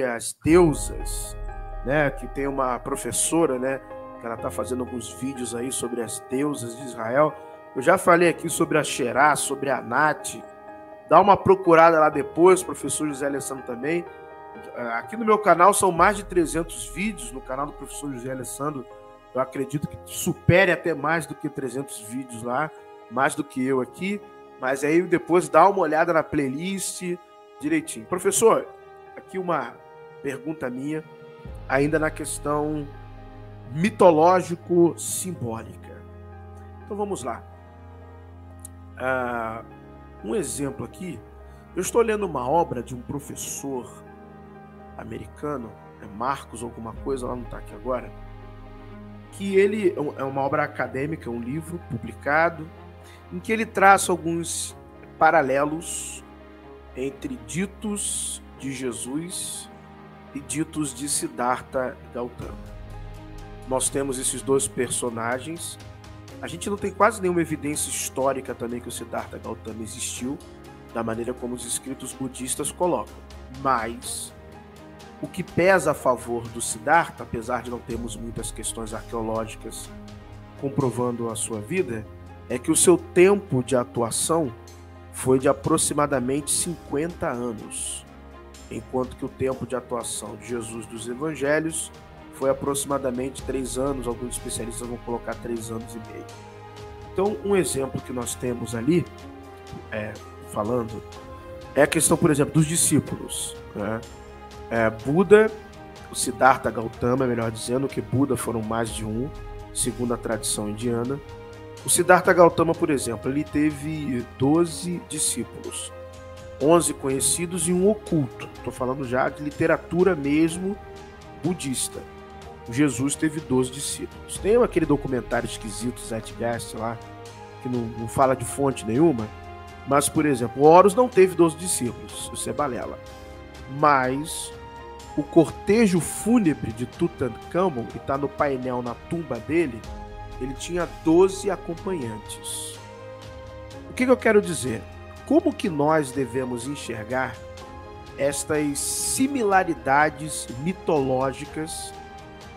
as deusas, né? Que tem uma professora, né? Que ela está fazendo alguns vídeos aí sobre as deusas de Israel. Eu já falei aqui sobre a Xerá, sobre a Nath. Dá uma procurada lá depois, professor José Alessandro também. Aqui no meu canal são mais de 300 vídeos, no canal do professor José Alessandro. Eu acredito que supere até mais do que 300 vídeos lá, mais do que eu aqui. Mas aí depois dá uma olhada na playlist direitinho. Professor, aqui uma pergunta minha, ainda na questão mitológico-simbólica. Então vamos lá. Um exemplo aqui, eu estou lendo uma obra de um professor americano, é Marcos alguma coisa, lá não está aqui agora, que ele é uma obra acadêmica, um livro publicado, em que ele traça alguns paralelos entre ditos de Jesus e ditos de Siddhartha Gautama. Nós temos esses dois personagens. A gente não tem quase nenhuma evidência histórica também que o Siddhartha Gautama existiu, da maneira como os escritos budistas colocam. Mas o que pesa a favor do Siddhartha, apesar de não termos muitas questões arqueológicas comprovando a sua vida, é que o seu tempo de atuação foi de aproximadamente 50 anos, enquanto que o tempo de atuação de Jesus dos Evangelhos foi aproximadamente 3 anos, alguns especialistas vão colocar 3 anos e meio. Então, um exemplo que nós temos ali, falando, é a questão, por exemplo, dos discípulos, né? Buda, o Siddhartha Gautama, melhor dizendo, que Buda foram mais de um, segundo a tradição indiana. O Siddhartha Gautama, por exemplo, ele teve 12 discípulos, 11 conhecidos e um oculto. Estou falando já de literatura mesmo budista. O Jesus teve 12 discípulos. Tem aquele documentário esquisito, Zeitgeist lá, que não fala de fonte nenhuma, mas, por exemplo, Horus não teve 12 discípulos, isso é balela. Mas o cortejo fúnebre de Tutankhamon, que está no painel na tumba dele, ele tinha 12 acompanhantes. O que eu quero dizer? Como que nós devemos enxergar estas similaridades mitológicas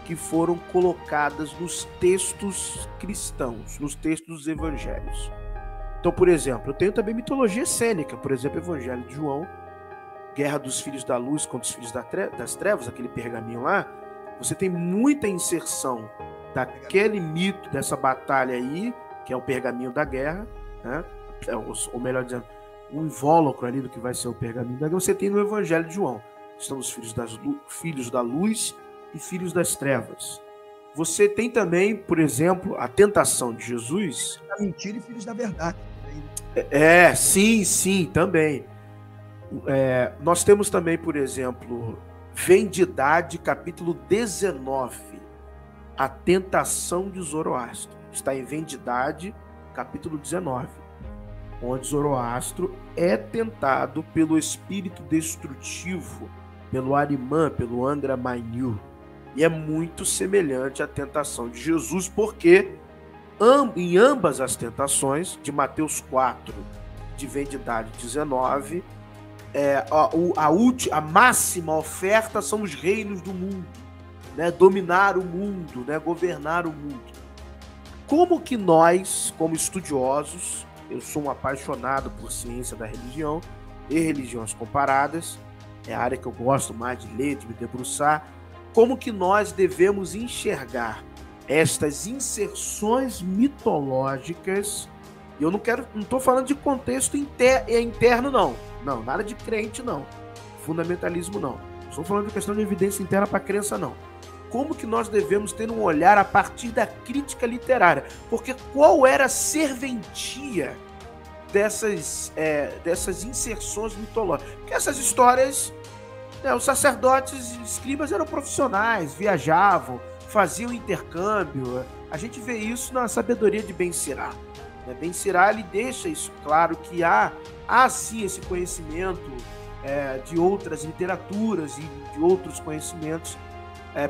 que foram colocadas nos textos cristãos, nos textos dos evangelhos? Então, por exemplo, eu tenho também mitologia cênica, por exemplo, Evangelho de João, Guerra dos Filhos da Luz contra os Filhos das Trevas, aquele pergaminho lá, você tem muita inserção daquele mito, dessa batalha aí, que é o pergaminho da guerra, né? Ou melhor dizendo, um invólucro ali do que vai ser o pergaminho da guerra, você tem no Evangelho de João. Estão os filhos da luz e filhos das trevas. Você tem também, por exemplo, a tentação de Jesus. Da mentira e filhos da verdade. Sim, também. Nós temos também, por exemplo, Vendidade, capítulo 19, a tentação de Zoroastro. Está em Vendidade, capítulo 19, onde Zoroastro é tentado pelo espírito destrutivo, pelo Arimã, pelo Angra Mainyu. E é muito semelhante à tentação de Jesus, porque em ambas as tentações, de Mateus 4, de Vendidade 19, a máxima oferta são os reinos do mundo, né? Dominar o mundo, né? Governar o mundo. Como que nós, como estudiosos, eu sou um apaixonado por ciência da religião e religiões comparadas, é a área que eu gosto mais de ler, de me debruçar, como que nós devemos enxergar estas inserções mitológicas? Eu não estou falando de contexto interno, não, nada de crente, não, fundamentalismo, não. Estou falando de questão de evidência interna para a crença, não. Como que nós devemos ter um olhar a partir da crítica literária? Porque qual era a serventia dessas inserções mitológicas? Porque essas histórias, os sacerdotes e escribas eram profissionais, viajavam, faziam intercâmbio. A gente vê isso na sabedoria de Ben Sirá. Ben Sirá, ele deixa isso claro, que há sim esse conhecimento de outras literaturas e de outros conhecimentos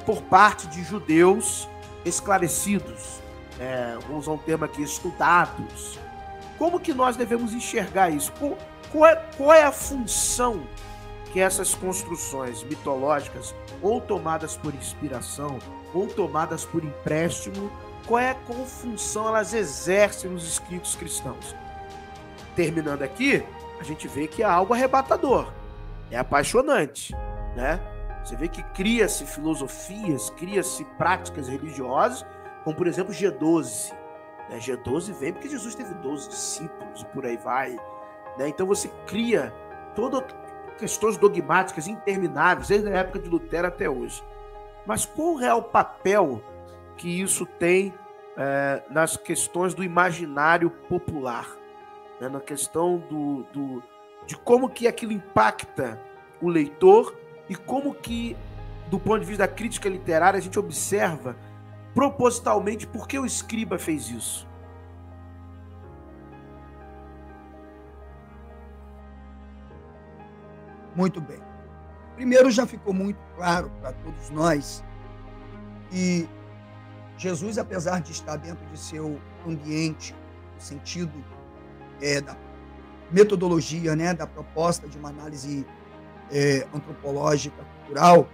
por parte de judeus esclarecidos, vamos usar um termo aqui, estudados. Como que nós devemos enxergar isso? Qual é a função que essas construções mitológicas, ou tomadas por inspiração, ou tomadas por empréstimo, qual função elas exercem nos escritos cristãos? Terminando aqui, a gente vê que é algo arrebatador, é apaixonante, né? Você vê que cria-se filosofias, cria-se práticas religiosas, como por exemplo G12. Né? G12 vem porque Jesus teve 12 discípulos e por aí vai. Né? Então você cria todas questões dogmáticas intermináveis, desde a época de Lutero até hoje. Mas qual é o papel que isso tem nas questões do imaginário popular? Né? Na questão de como que aquilo impacta o leitor e como que, do ponto de vista da crítica literária, a gente observa propositalmente por que o escriba fez isso. Muito bem. Primeiro, já ficou muito claro para todos nós que Jesus, apesar de estar dentro de seu ambiente, no sentido da metodologia, né, da proposta de uma análise antropológica, cultural,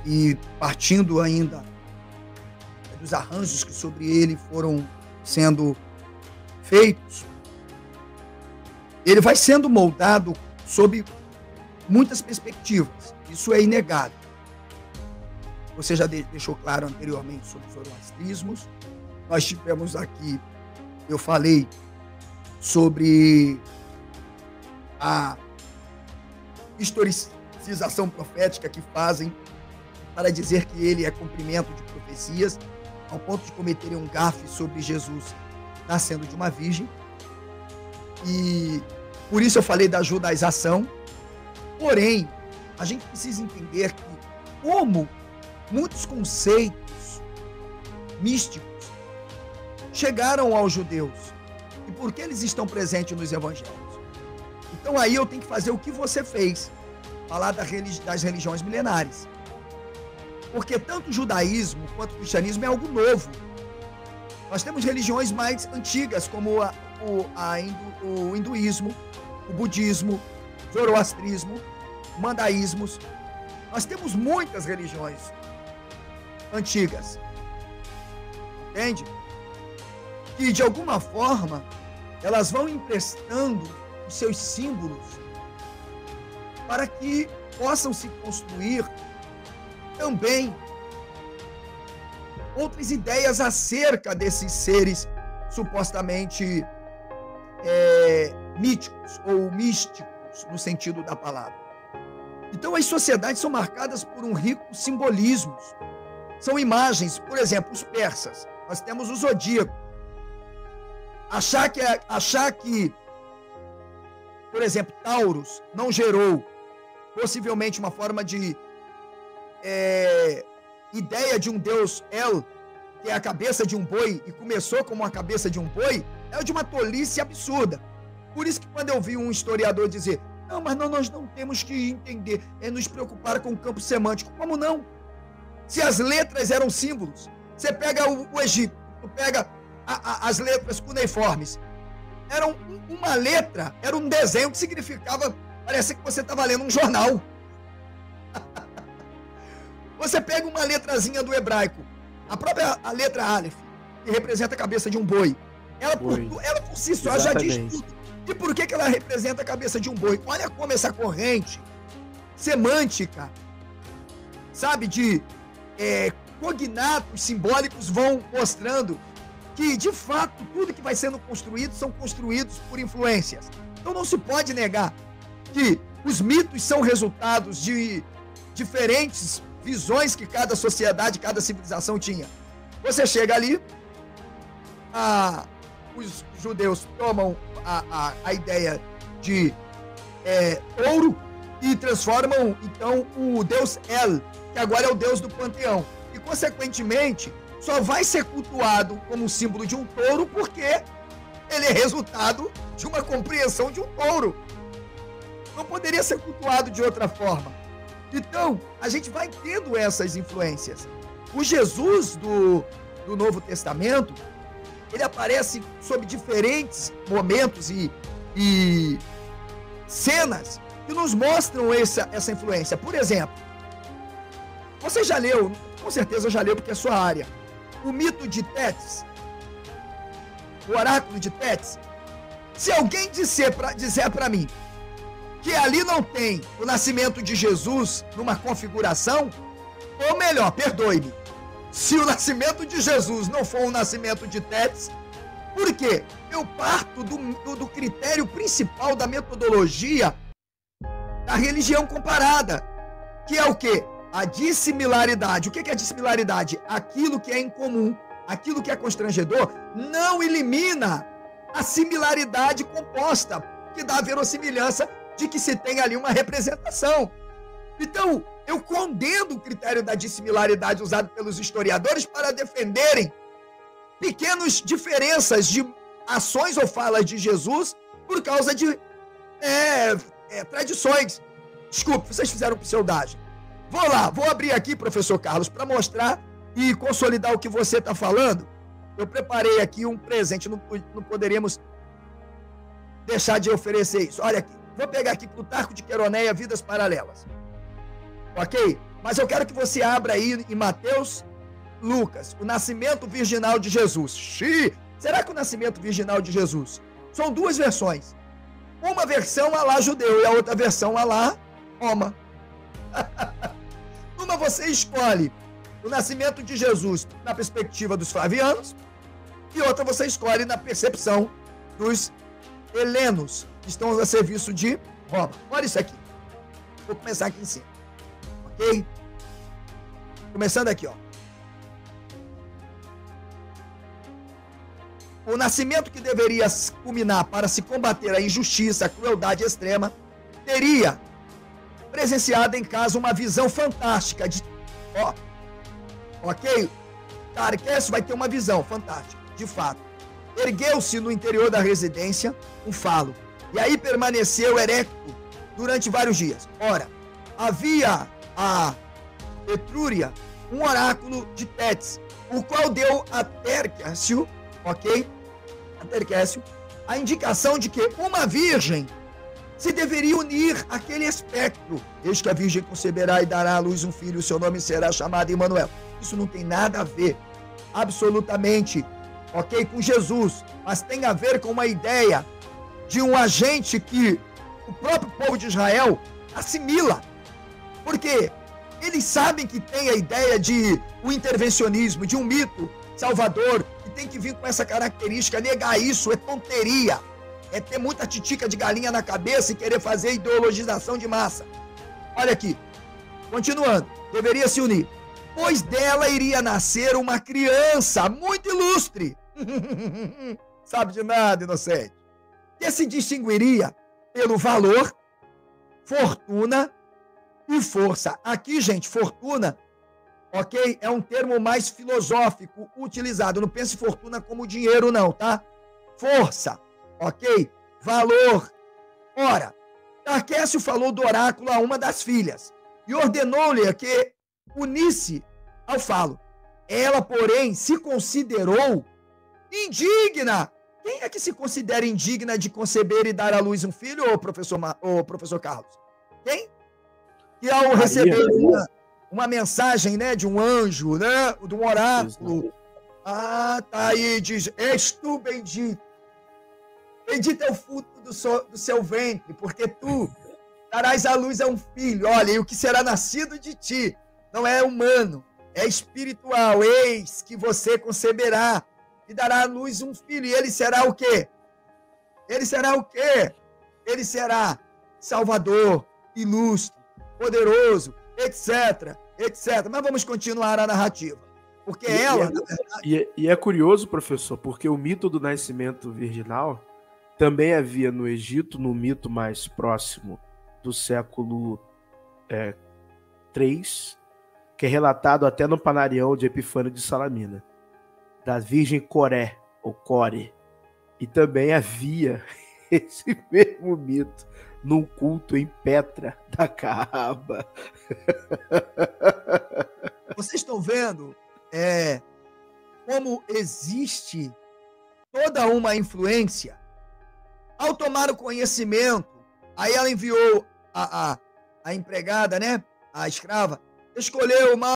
e partindo ainda dos arranjos que sobre ele foram sendo feitos, ele vai sendo moldado sob muitas perspectivas. Isso é inegável. Você já deixou claro anteriormente sobre os zoroastrismos. Nós tivemos aqui, eu falei sobre a historicização profética que fazem para dizer que ele é cumprimento de profecias, ao ponto de cometerem um gafe sobre Jesus nascendo de uma virgem. E por isso eu falei da judaização. Porém, a gente precisa entender que como muitos conceitos místicos chegaram aos judeus e por que eles estão presentes nos evangelhos. Então aí eu tenho que fazer o que você fez, falar das religiões milenares. Porque tanto o judaísmo quanto o cristianismo é algo novo. Nós temos religiões mais antigas, como o hinduísmo, o budismo, o zoroastrismo, mandaísmos. Nós temos muitas religiões antigas. Entende? Que, de alguma forma, elas vão emprestando os seus símbolos para que possam se construir também outras ideias acerca desses seres supostamente míticos ou místicos, no sentido da palavra. Então, as sociedades são marcadas por um rico simbolismo. São imagens, por exemplo, os persas. Nós temos o zodíaco. Achar que, por exemplo, Taurus não gerou possivelmente uma forma de ideia de um deus El, que é a cabeça de um boi, e começou como a cabeça de um boi, é de uma tolice absurda. Por isso que quando eu vi um historiador dizer, não, mas nós não temos que entender, nos preocupar com o campo semântico. Como não? Se as letras eram símbolos, você pega o Egito, tu pega as letras cuneiformes, uma letra, era um desenho que significava, parece que você estava lendo um jornal. Você pega uma letrazinha do hebraico, a letra Aleph, que representa a cabeça de um boi, ela por si só já diz tudo. E por que ela representa a cabeça de um boi? Olha como essa corrente semântica, sabe, de cognatos simbólicos vão mostrando que, de fato, tudo que vai sendo construído são construídos por influências. Então não se pode negar que os mitos são resultados de diferentes visões que cada sociedade, cada civilização tinha. Você chega ali, os judeus tomam a ideia de ouro e transformam, então, o deus El, que agora é o deus do panteão. E, consequentemente, só vai ser cultuado como símbolo de um touro porque ele é resultado de uma compreensão de um touro. Não poderia ser cultuado de outra forma. Então, a gente vai tendo essas influências. O Jesus do Novo Testamento, ele aparece sob diferentes momentos e cenas que nos mostram essa influência. Por exemplo, você já leu, com certeza já leu porque é sua área, o mito de Tétis, o oráculo de Tétis. Se alguém disser para mim que ali não tem o nascimento de Jesus numa configuração, ou melhor, perdoe-me, se o nascimento de Jesus não for o nascimento de Tétis, por quê? Eu parto do critério principal da metodologia da religião comparada, que é o quê? A dissimilaridade. O que é a dissimilaridade? Aquilo que é incomum, aquilo que é constrangedor, não elimina a similaridade composta, que dá a verossimilhança de que se tem ali uma representação. Então, eu condeno o critério da dissimilaridade usado pelos historiadores para defenderem pequenas diferenças de ações ou falas de Jesus por causa de tradições. Desculpe, vocês fizeram pseudagem. Vou abrir aqui, professor Carlos, para mostrar e consolidar o que você está falando. Eu preparei aqui um presente, não poderíamos deixar de oferecer isso. Olha aqui, vou pegar aqui Plutarco de Queroneia, Vidas Paralelas. Ok? Mas eu quero que você abra aí em Mateus, Lucas, o nascimento virginal de Jesus. Xiii! Será que o nascimento virginal de Jesus? São duas versões. Uma versão a lá judeu e a outra versão a lá Roma. Uma você escolhe o nascimento de Jesus na perspectiva dos flavianos e outra você escolhe na percepção dos helenos, que estão a serviço de Roma. Olha isso aqui. Vou começar aqui em cima. Ok? Começando aqui, ó. O nascimento que deveria culminar para se combater a injustiça, a crueldade extrema, teria presenciado em casa uma visão fantástica de... Ó, ok? Tarquésio vai ter uma visão fantástica, de fato. Ergueu-se no interior da residência um falo, e aí permaneceu erecto durante vários dias. Ora, havia a Etrúria um oráculo de Tétis, o qual deu a Tarquésio, ok? A Tarquésio, a indicação de que uma virgem se deveria unir àquele espectro. Eis que a virgem conceberá e dará à luz um filho, o seu nome será chamado Emanuel. Isso não tem nada a ver, absolutamente, ok, com Jesus, mas tem a ver com uma ideia de um agente que o próprio povo de Israel assimila. Porque eles sabem que tem a ideia de um intervencionismo, de um mito salvador, que tem que vir com essa característica. Negar isso é tonteria. É ter muita titica de galinha na cabeça e querer fazer ideologização de massa. Olha aqui, continuando, deveria se unir, pois dela iria nascer uma criança muito ilustre. Sabe de nada, inocente. Que se distinguiria pelo valor, fortuna e força. Aqui, gente, fortuna, ok, é um termo mais filosófico utilizado. Não pense fortuna como dinheiro, não, tá? Força. Ok? Valor. Ora, Tarquésio falou do oráculo a uma das filhas e ordenou-lhe que unisse ao falo. Ela, porém, se considerou indigna. Quem é que se considera indigna de conceber e dar à luz um filho, professor Carlos? Quem? Que ao receber uma mensagem, né, de um anjo, né, de um oráculo, tá aí, diz, és tu bendito. Bendito é o fruto do seu ventre, porque tu darás à luz a um filho. Olha, e o que será nascido de ti não é humano, é espiritual. Eis que você conceberá e dará à luz um filho. E ele será o quê? Ele será o quê? Ele será salvador, ilustre, poderoso, etc, etc. Mas vamos continuar a narrativa. Porque E é curioso, professor, porque o mito do nascimento virginal também havia no Egito, no mito mais próximo do século III, que é relatado até no Panarião de Epifânio de Salamina, da Virgem Coré, ou Core. E também havia esse mesmo mito num culto em Petra da Caaba. Vocês estão vendo como existe toda uma influência. Ao tomar o conhecimento, aí ela enviou a empregada, né? A escrava, escolheu o mal